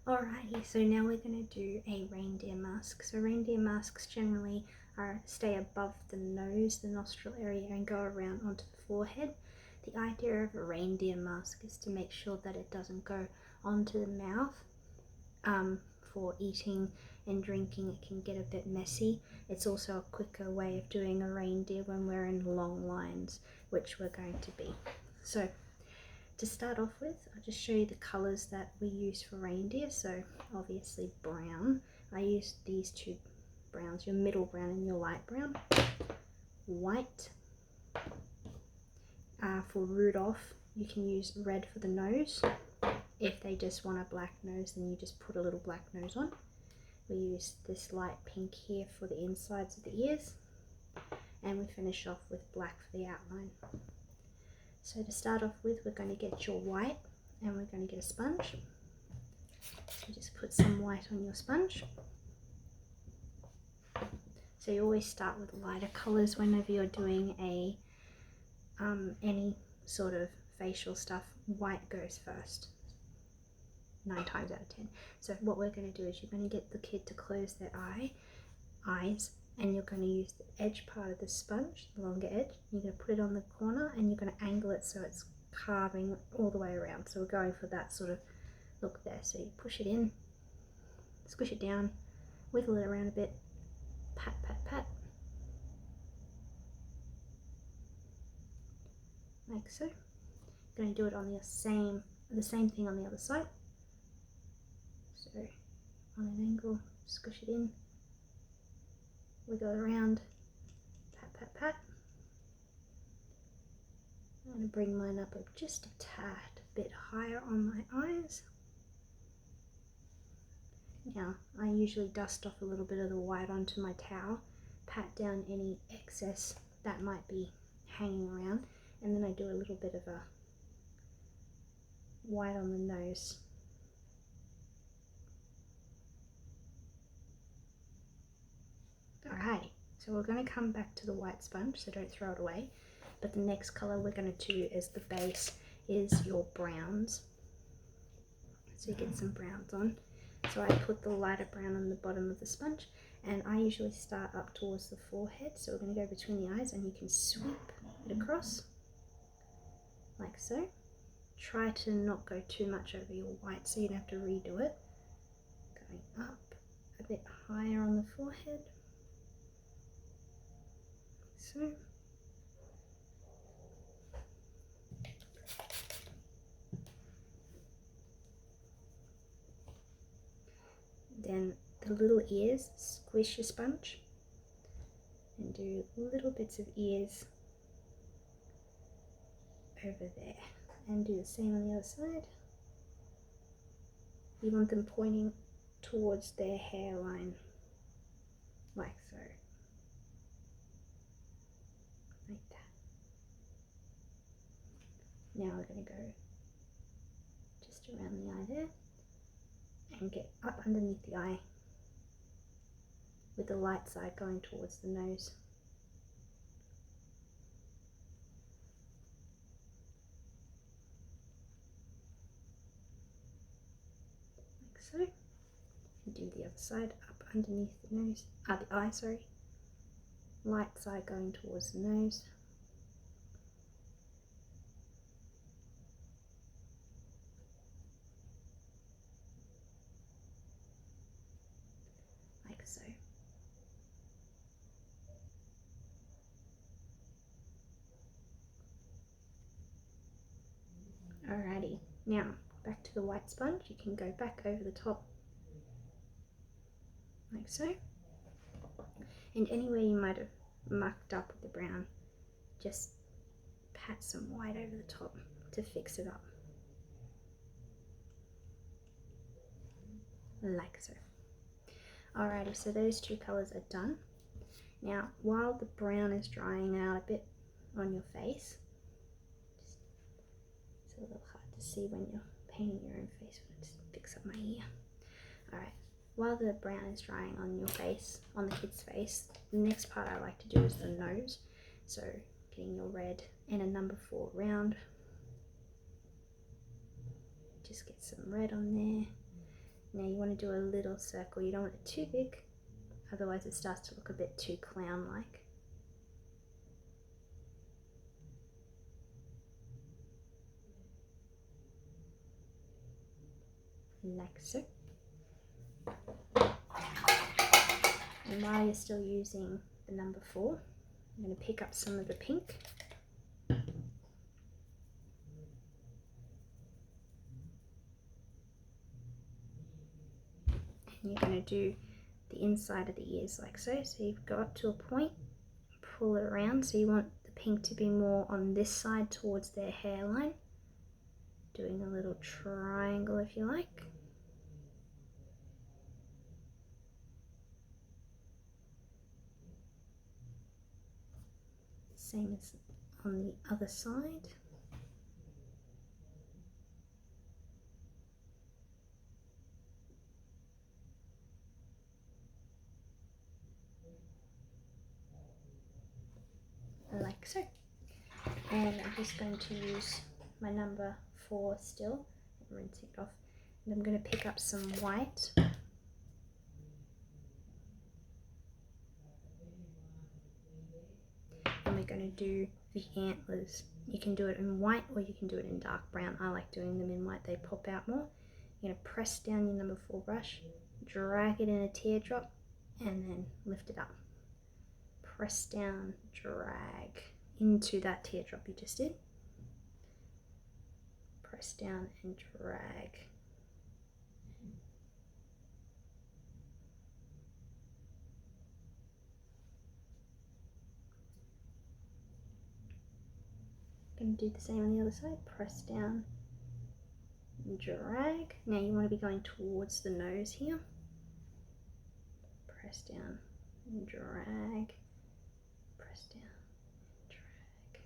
Alrighty, so now we're going to do a reindeer mask. So reindeer masks generally stay above the nose, the nostril area, and go around onto the forehead. The idea of a reindeer mask is to make sure that it doesn't go onto the mouth. For eating and drinking, it can get a bit messy. It's also a quicker way of doing a reindeer when we're in long lines, which we're going to be. So to start off with, I'll just show you the colours that we use for reindeer. So obviously brown. I use these two browns, your middle brown and your light brown. White. For Rudolph, you can use red for the nose. If they just want a black nose, then you just put a little black nose on. We use this light pink here for the insides of the ears. And we finish off with black for the outline. So to start off with, we're going to get your white and we're going to get a sponge. So just put some white on your sponge. So you always start with lighter colours whenever you're doing any sort of facial stuff. White goes first, 9 times out of 10. So what we're going to do is you're going to get the kid to close their eyes, and you're going to use the edge part of the sponge, the longer edge. You're going to put it on the corner and you're going to angle it so it's carving all the way around. So we're going for that sort of look there. So you push it in, squish it down, wiggle it around a bit, pat, pat, pat, like so. You're going to do it on the same thing on the other side. So on an angle, squish it in, wiggle it around, pat, pat, pat. I'm going to bring mine up just a tad bit higher on my eyes. Now, I usually dust off a little bit of the white onto my towel, pat down any excess that might be hanging around, and then I do a little bit of a white on the nose. Alright, so we're going to come back to the white sponge, so don't throw it away. But the next colour we're going to do as the base is your browns. So you get some browns on. So I put the lighter brown on the bottom of the sponge, and I usually start up towards the forehead. So we're going to go between the eyes, and you can sweep it across like so. Try to not go too much over your white so you don't have to redo it. Going up a bit higher on the forehead. So. Then the little ears, squish your sponge and do little bits of ears over there, and do the same on the other side. You want them pointing towards their hairline, like so, like that. Now we're going to go just around the eye there and get up underneath the eye with the light side going towards the nose. Like so. And do the other side, up underneath the nose, the eye, sorry. Light side going towards the nose. Like so. Alrighty, now back to the white sponge. You can go back over the top like so, and anywhere you might have mucked up with the brown, just pat some white over the top to fix it up, like so. Alrighty, so those two colours are done. Now while the brown is drying out a bit on your face, it's a little hard to see when you're painting your own face, but I just fix up my ear. Alright, while the brown is drying on your face, on the kid's face, the next part I like to do is the nose. So getting your red and a number 4 round. Just get some red on there. Now you want to do a little circle. You don't want it too big, otherwise it starts to look a bit too clown-like. Like so. And while you're still using the number 4, I'm going to pick up some of the pink. And you're going to do the inside of the ears like so. So you go up to a point, pull it around. So you want the pink to be more on this side towards their hairline. Doing a little triangle if you like. Same as on the other side. Like so. And I'm just going to use my number 4 still and rinsing it off. And I'm going to pick up some white. And we're going to do the antlers. You can do it in white or you can do it in dark brown. I like doing them in white, they pop out more. You're going to press down your number 4 brush, drag it in a teardrop, and then lift it up. Press down, drag into that teardrop you just did. Press down and drag. Going to do the same on the other side. Press down and drag. Now you want to be going towards the nose here. Press down and drag. Press down, drag.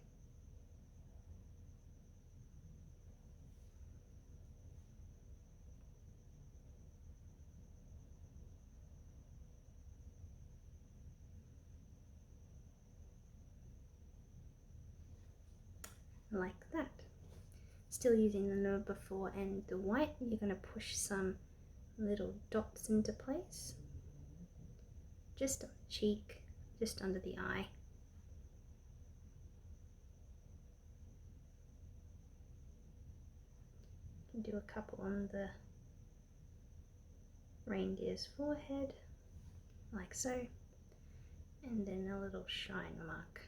Like that. Still using the number 4 and the white, you're going to push some little dots into place. Just on the cheek, just under the eye. You can do a couple on the reindeer's forehead, like so, and then a little shine mark.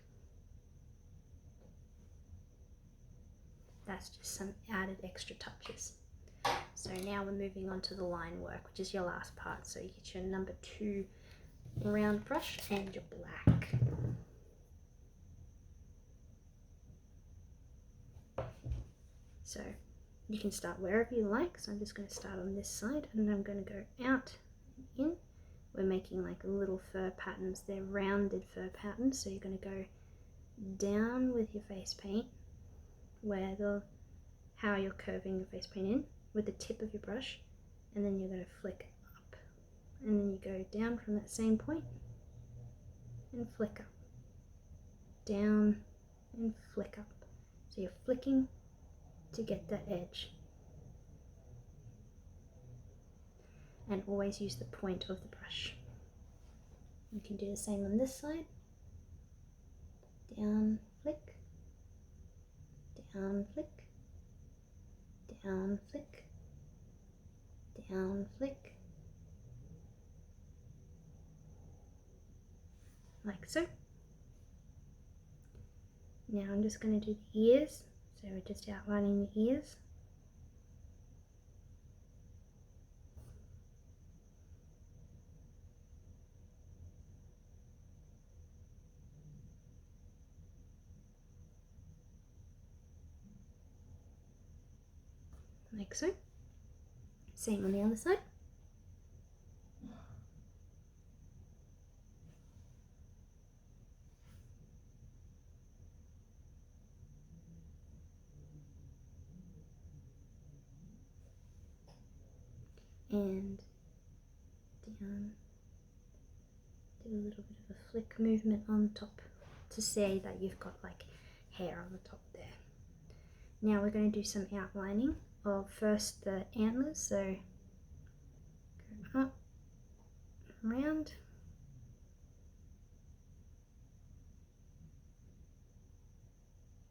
That's just some added extra touches. So now we're moving on to the line work, which is your last part. So you get your number 2 round brush and your black. So you can start wherever you like. So I'm just going to start on this side and I'm going to go out and in. We're making like little fur patterns. They're rounded fur patterns. So you're going to go down with your face paint where how you're curving your face paint in with the tip of your brush, and then you're going to flick up, and then you go down from that same point and flick up, down and flick up. So you're flicking to get that edge, and always use the point of the brush. You can do the same on this side. Down, flick, down, flick, down, flick, down, flick, like so. Now I'm just going to do the ears, so we're just outlining the ears. Like so. Same on the other side. And down. Do a little bit of a flick movement on top to say that you've got like hair on the top there. Now we're going to do some outlining of first the antlers. So around.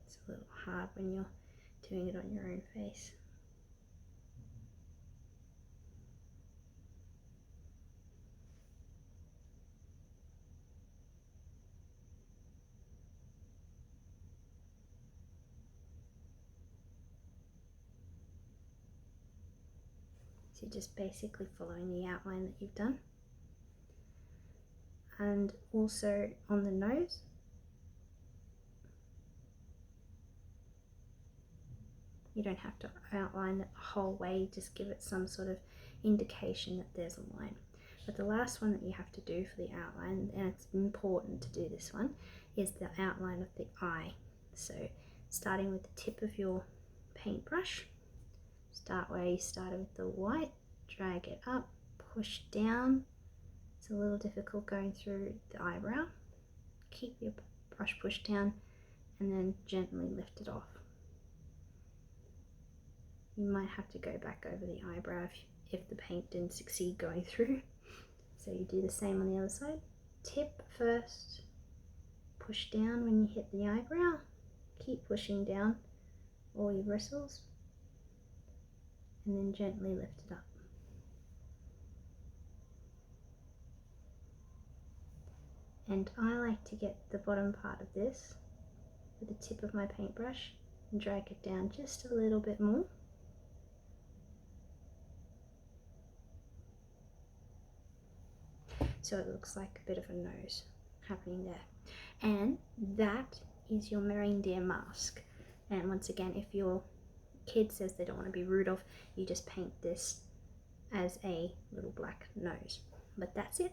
It's a little hard when you're doing it on your own face. So you're just basically following the outline that you've done. And also on the nose, you don't have to outline it the whole way, just give it some sort of indication that there's a line. But the last one that you have to do for the outline, and it's important to do this one, is the outline of the eye. So starting with the tip of your paintbrush, start where you started with the white, drag it up, push down. It's a little difficult going through the eyebrow. Keep your brush pushed down and then gently lift it off. You might have to go back over the eyebrow if the paint didn't succeed going through. So you do the same on the other side. Tip first, push down when you hit the eyebrow, keep pushing down all your bristles, and then gently lift it up. And I like to get the bottom part of this with the tip of my paintbrush and drag it down just a little bit more. So it looks like a bit of a nose happening there. And that is your reindeer mask. And once again, if your kid says they don't want to be Rudolph, you just paint this as a little black nose. But that's it.